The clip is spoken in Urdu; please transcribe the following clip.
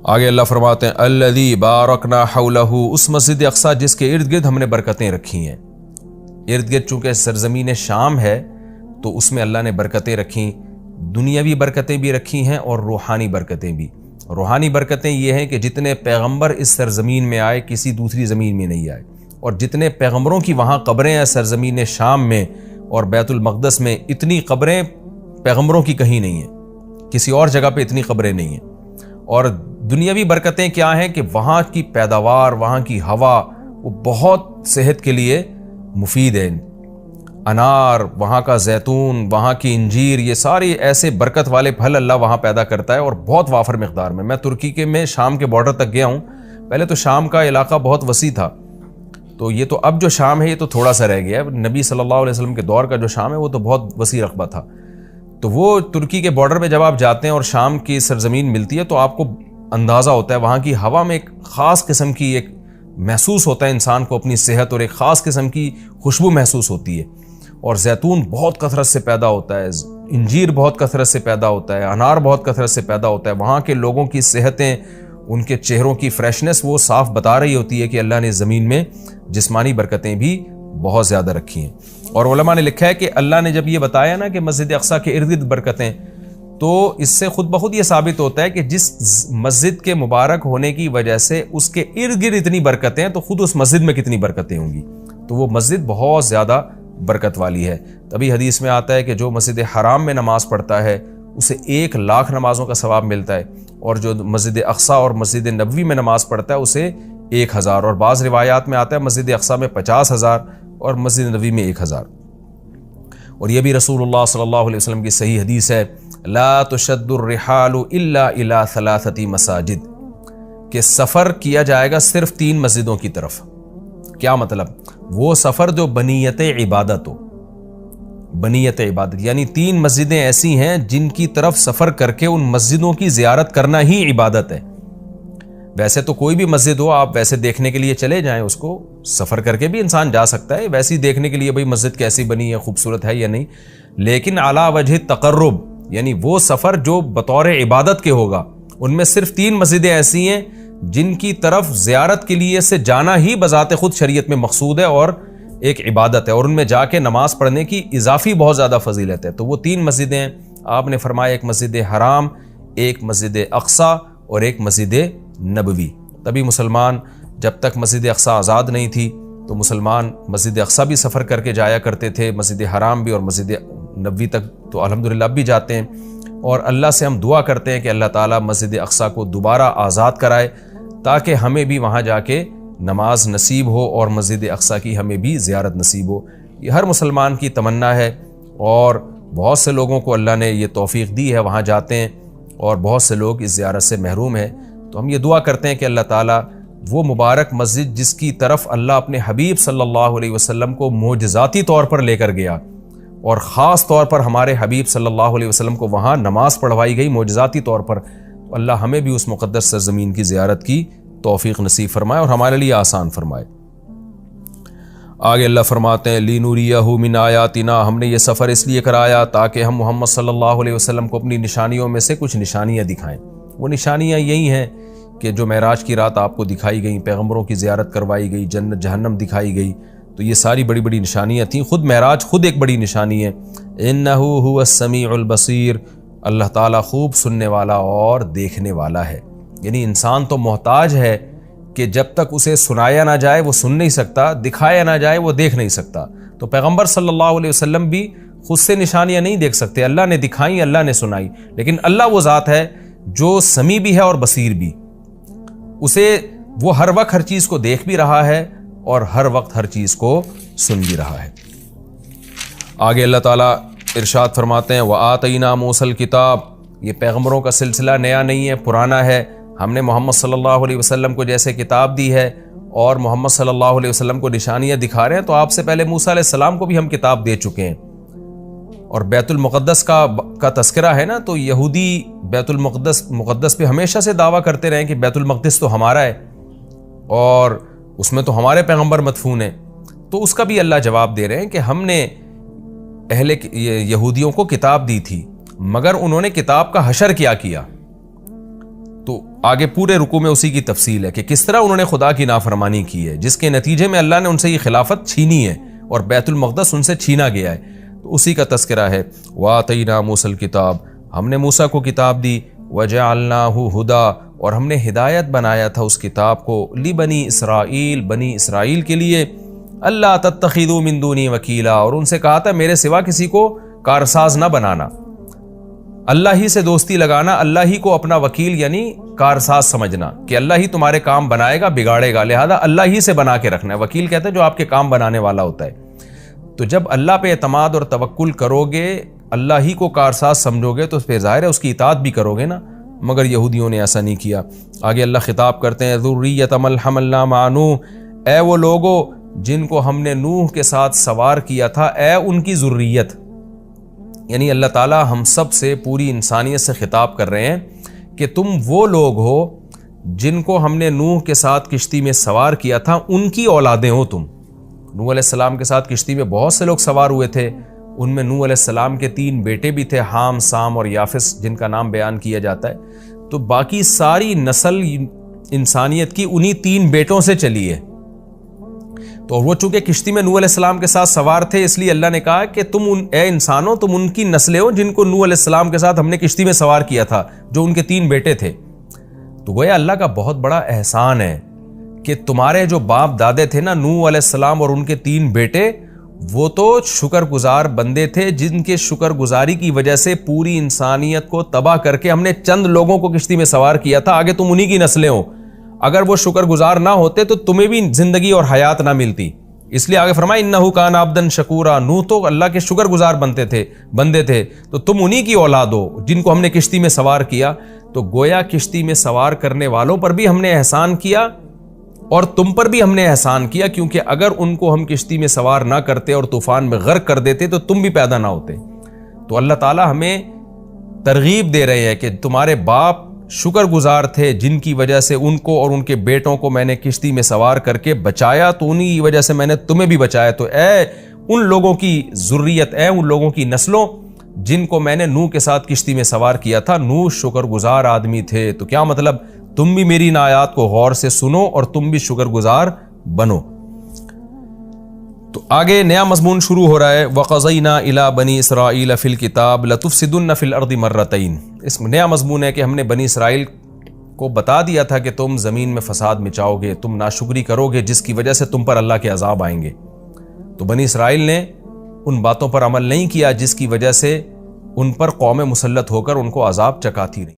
آگے اللہ فرماتے ہیں الذی بارکنا حولہ، اس مسجد اقصی جس کے ارد گرد ہم نے برکتیں رکھی ہیں۔ ارد گرد چونکہ سرزمین شام ہے تو اس میں اللہ نے برکتیں رکھیں، دنیاوی برکتیں بھی رکھی ہیں اور روحانی برکتیں بھی۔ روحانی برکتیں یہ ہیں کہ جتنے پیغمبر اس سرزمین میں آئے کسی دوسری زمین میں نہیں آئے، اور جتنے پیغمبروں کی وہاں قبریں ہیں سرزمین شام میں اور بیت المقدس میں، اتنی قبریں پیغمبروں کی کہیں نہیں ہیں، کسی اور جگہ پہ اتنی قبریں نہیں ہیں۔ اور دنیاوی برکتیں کیا ہیں کہ وہاں کی پیداوار، وہاں کی ہوا وہ بہت صحت کے لیے مفید ہے۔ انار، وہاں کا زیتون، وہاں کی انجیر، یہ سارے ایسے برکت والے پھل اللہ وہاں پیدا کرتا ہے اور بہت وافر مقدار میں۔ میں ترکی کے میں شام کے بارڈر تک گیا ہوں۔ پہلے تو شام کا علاقہ بہت وسیع تھا، تو یہ تو اب جو شام ہے یہ تو تھوڑا سا رہ گیا ہے۔ نبی صلی اللہ علیہ وسلم کے دور کا جو شام ہے وہ تو بہت وسیع رقبہ تھا۔ تو وہ ترکی کے بارڈر پہ جب آپ جاتے ہیں اور شام کی سرزمین ملتی ہے تو آپ کو اندازہ ہوتا ہے وہاں کی ہوا میں ایک خاص قسم کی ایک محسوس ہوتا ہے انسان کو اپنی صحت، اور ایک خاص قسم کی خوشبو محسوس ہوتی ہے۔ اور زیتون بہت کثرت سے پیدا ہوتا ہے، انجیر بہت کثرت سے پیدا ہوتا ہے، انار بہت کثرت سے پیدا ہوتا ہے۔ وہاں کے لوگوں کی صحتیں، ان کے چہروں کی فریشنس وہ صاف بتا رہی ہوتی ہے کہ اللہ نے زمین میں جسمانی برکتیں بھی بہت زیادہ رکھی ہیں۔ اور علماء نے لکھا ہے کہ اللہ نے جب یہ بتایا نا کہ مسجد اقصی کے ارد گرد برکتیں، تو اس سے خود بخود یہ ثابت ہوتا ہے کہ جس مسجد کے مبارک ہونے کی وجہ سے اس کے ارد گرد اتنی برکتیں ہیں تو خود اس مسجد میں کتنی برکتیں ہوں گی۔ تو وہ مسجد بہت زیادہ برکت والی ہے۔ تبھی حدیث میں آتا ہے کہ جو مسجد حرام میں نماز پڑھتا ہے اسے 1,00,000 نمازوں کا ثواب ملتا ہے، اور جو مسجد اقصی اور مسجد نبوی میں نماز پڑھتا ہے اسے 1,000، اور بعض روایات میں آتا ہے مسجد اقصی میں 50,000 اور مسجد نبوی میں 1,000۔ اور یہ بھی رسول اللہ صلی اللہ علیہ وسلم کی صحیح حدیث ہے، لا تشد الرحال الا الى 3 مساجد، کہ سفر کیا جائے گا صرف 3 مسجدوں کی طرف۔ کیا مطلب؟ وہ سفر جو بنیت عبادت ہو، بنیت عبادت یعنی 3 مسجدیں ایسی ہیں جن کی طرف سفر کر کے ان مسجدوں کی زیارت کرنا ہی عبادت ہے۔ ویسے تو کوئی بھی مسجد ہو آپ ویسے دیکھنے کے لیے چلے جائیں، اس کو سفر کر کے بھی انسان جا سکتا ہے ویسے ہی دیکھنے کے لیے بھئی مسجد کیسی بنی ہے، خوبصورت ہے یا نہیں، لیکن اعلیٰ وجہ تقرب یعنی وہ سفر جو بطور عبادت کے ہوگا، ان میں صرف 3 مسجدیں ایسی ہیں جن کی طرف زیارت کے لیے سے جانا ہی بذات خود شریعت میں مقصود ہے اور ایک عبادت ہے، اور ان میں جا کے نماز پڑھنے کی اضافی بہت زیادہ فضیلت ہے۔ تو وہ 3 مسجدیں ہیں، آپ نے فرمایا ایک مسجد حرام، ایک مسجد اقصی اور ایک مسجد نبوی۔ تبھی مسلمان جب تک مسجد اقصی آزاد نہیں تھی تو مسلمان مسجد اقصی بھی سفر کر کے جایا کرتے تھے، مسجد حرام بھی، اور مسجد نبوی تک تو الحمدللہ اب بھی جاتے ہیں۔ اور اللہ سے ہم دعا کرتے ہیں کہ اللہ تعالیٰ مسجد اقصی کو دوبارہ آزاد کرائے تاکہ ہمیں بھی وہاں جا کے نماز نصیب ہو اور مسجد اقصی کی ہمیں بھی زیارت نصیب ہو۔ یہ ہر مسلمان کی تمنا ہے، اور بہت سے لوگوں کو اللہ نے یہ توفیق دی ہے، وہاں جاتے ہیں، اور بہت سے لوگ اس زیارت سے محروم ہیں۔ تو ہم یہ دعا کرتے ہیں کہ اللہ تعالیٰ وہ مبارک مسجد جس کی طرف اللہ اپنے حبیب صلی اللہ علیہ وسلم کو معجزاتی طور پر لے کر گیا، اور خاص طور پر ہمارے حبیب صلی اللہ علیہ وسلم کو وہاں نماز پڑھوائی گئی معجزاتی طور پر، اللہ ہمیں بھی اس مقدس سرزمین کی زیارت کی توفیق نصیب فرمائے اور ہمارے لیے آسان فرمائے۔ آگے اللہ فرماتے ہیں لِنُرِيَهُ مِنْ آیَاتِنَا، ہم نے یہ سفر اس لیے کرایا تاکہ ہم محمد صلی اللہ علیہ وسلم کو اپنی نشانیوں میں سے کچھ نشانیاں دکھائیں۔ وہ نشانیاں یہی ہیں کہ جو معراج کی رات آپ کو دکھائی گئیں، پیغمبروں کی زیارت کروائی گئی، جنت جہنم دکھائی گئی، تو یہ ساری بڑی بڑی نشانیاں تھیں۔ خود معراج خود ایک بڑی نشانی ہے۔ اِنَّهُ هُوَ السَّمِيعُ الْبَصِيرُ، اللہ تعالیٰ خوب سننے والا اور دیکھنے والا ہے۔ یعنی انسان تو محتاج ہے کہ جب تک اسے سنایا نہ جائے وہ سن نہیں سکتا، دکھایا نہ جائے وہ دیکھ نہیں سکتا۔ تو پیغمبر صلی اللہ علیہ وسلم بھی خود سے نشانیاں نہیں دیکھ سکتے، اللہ نے دکھائیں، اللہ نے سنائی، لیکن اللہ وہ ذات ہے جو سمیع بھی ہے اور بصیر بھی، اسے وہ ہر وقت ہر چیز کو دیکھ بھی رہا ہے اور ہر وقت ہر چیز کو سن بھی رہا ہے۔ آگے اللہ تعالیٰ ارشاد فرماتے ہیں وَآتَيْنَا مُوسَى الْكِتَابَ، یہ پیغمبروں کا سلسلہ نیا نہیں ہے، پرانا ہے۔ ہم نے محمد صلی اللہ علیہ وسلم کو جیسے کتاب دی ہے اور محمد صلی اللہ علیہ وسلم کو نشانیاں دکھا رہے ہیں، تو آپ سے پہلے موسیٰ علیہ السلام کو بھی ہم کتاب دے چکے ہیں۔ اور بیت المقدس کا تذکرہ ہے نا، تو یہودی بیت المقدس پہ ہمیشہ سے دعویٰ کرتے رہے کہ بیت المقدس تو ہمارا ہے اور اس میں تو ہمارے پیغمبر مدفون ہیں، تو اس کا بھی اللہ جواب دے رہے ہیں کہ ہم نے اہل یہودیوں کو کتاب دی تھی، مگر انہوں نے کتاب کا حشر کیا، تو آگے پورے رکوع میں اسی کی تفصیل ہے کہ کس طرح انہوں نے خدا کی نافرمانی کی ہے، جس کے نتیجے میں اللہ نے ان سے یہ خلافت چھینی ہے اور بیت المقدس ان سے چھینا گیا ہے، تو اسی کا تذکرہ ہے۔ وَآتَيْنَا مُوسَى الْكِتَابَ، ہم نے موسیٰ کو کتاب دی، وَجَعَلْنَاهُ هُدًى، اور ہم نے ہدایت بنایا تھا اس کتاب کو، لِبَنِي اسرائیل، بنی اسرائیل کے لیے، اللہ تتخذوا من دونی وکیلا، اور ان سے کہا تھا میرے سوا کسی کو کارساز نہ بنانا، اللہ ہی سے دوستی لگانا، اللہ ہی کو اپنا وکیل یعنی کارساز سمجھنا کہ اللہ ہی تمہارے کام بنائے گا بگاڑے گا، لہذا اللہ ہی سے بنا کے رکھنا ہے۔ وکیل کہتے ہیں جو آپ کے کام بنانے والا ہوتا ہے۔ تو جب اللہ پہ اعتماد اور توکل کرو گے، اللہ ہی کو کارساز سمجھو گے، تو پھر ظاہر ہے اس کی اطاعت بھی کرو گے نا، مگر یہودیوں نے ایسا نہیں کیا۔ آگے اللہ خطاب کرتے ہیں ذریۃ من حملنا مع نوح، اے وہ لوگو جن کو ہم نے نوح کے ساتھ سوار کیا تھا، اے ان کی ذریت، یعنی اللہ تعالیٰ ہم سب سے، پوری انسانیت سے خطاب کر رہے ہیں کہ تم وہ لوگ ہو جن کو ہم نے نوح کے ساتھ کشتی میں سوار کیا تھا، ان کی اولادیں ہو تم۔ نوح علیہ السلام کے ساتھ کشتی میں بہت سے لوگ سوار ہوئے تھے، ان میں نوح علیہ السلام کے 3 بیٹے بھی تھے، حام، سام اور یافس، جن کا نام بیان کیا جاتا ہے۔ تو باقی ساری نسل انسانیت کی انہی 3 بیٹوں سے چلی ہے۔ تو وہ چونکہ کشتی میں نوح علیہ السلام کے ساتھ سوار تھے، اس لیے اللہ نے کہا کہ تم اے انسانوں، تم ان کی نسلیں ہو جن کو نوح علیہ السلام کے ساتھ ہم نے کشتی میں سوار کیا تھا، جو ان کے 3 بیٹے تھے۔ تو گویا اللہ کا بہت بڑا احسان ہے کہ تمہارے جو باپ دادے تھے نا، نوح علیہ السلام اور ان کے 3 بیٹے، وہ تو شکر گزار بندے تھے، جن کے شکر گزاری کی وجہ سے پوری انسانیت کو تباہ کر کے ہم نے چند لوگوں کو کشتی میں سوار کیا تھا، آگے تم انہی کی نسلیں ہو۔ اگر وہ شکر گزار نہ ہوتے تو تمہیں بھی زندگی اور حیات نہ ملتی، اس لیے آگے فرمایا انہ کان عبدا شکورا، نوح تو اللہ کے شکر گزار بندے تھے، تو تم انہی کی اولاد ہو جن کو ہم نے کشتی میں سوار کیا۔ تو گویا کشتی میں سوار کرنے والوں پر بھی ہم نے احسان کیا اور تم پر بھی ہم نے احسان کیا، کیونکہ اگر ان کو ہم کشتی میں سوار نہ کرتے اور طوفان میں غرق کر دیتے تو تم بھی پیدا نہ ہوتے۔ تو اللہ تعالیٰ ہمیں ترغیب دے رہے ہیں کہ تمہارے باپ شکر گزار تھے، جن کی وجہ سے ان کو اور ان کے بیٹوں کو میں نے کشتی میں سوار کر کے بچایا، تو انہی کی وجہ سے میں نے تمہیں بھی بچایا۔ تو اے ان لوگوں کی ذریت، اے ان لوگوں کی نسلوں جن کو میں نے نوح کے ساتھ کشتی میں سوار کیا تھا، نوح شکر گزار آدمی تھے۔ تو کیا مطلب؟ تم بھی میری ان آیات کو غور سے سنو اور تم بھی شکر گزار بنو۔ تو آگے نیا مضمون شروع ہو رہا ہے، وَقَضَيْنَا إِلَىٰ بَنِي إِسْرَائِيلَ فِي الْكِتَابِ لَتُفْسِدُنَّ فِي الْأَرْضِ مَرَّتَيْنِ۔ اس میں نیا مضمون ہے کہ ہم نے بنی اسرائیل کو بتا دیا تھا کہ تم زمین میں فساد مچاؤ گے، تم ناشکری کرو گے، جس کی وجہ سے تم پر اللہ کے عذاب آئیں گے۔ تو بنی اسرائیل نے ان باتوں پر عمل نہیں کیا جس کی وجہ سے ان پر قوم مسلط ہو کر ان کو عذاب چکاتی رہی۔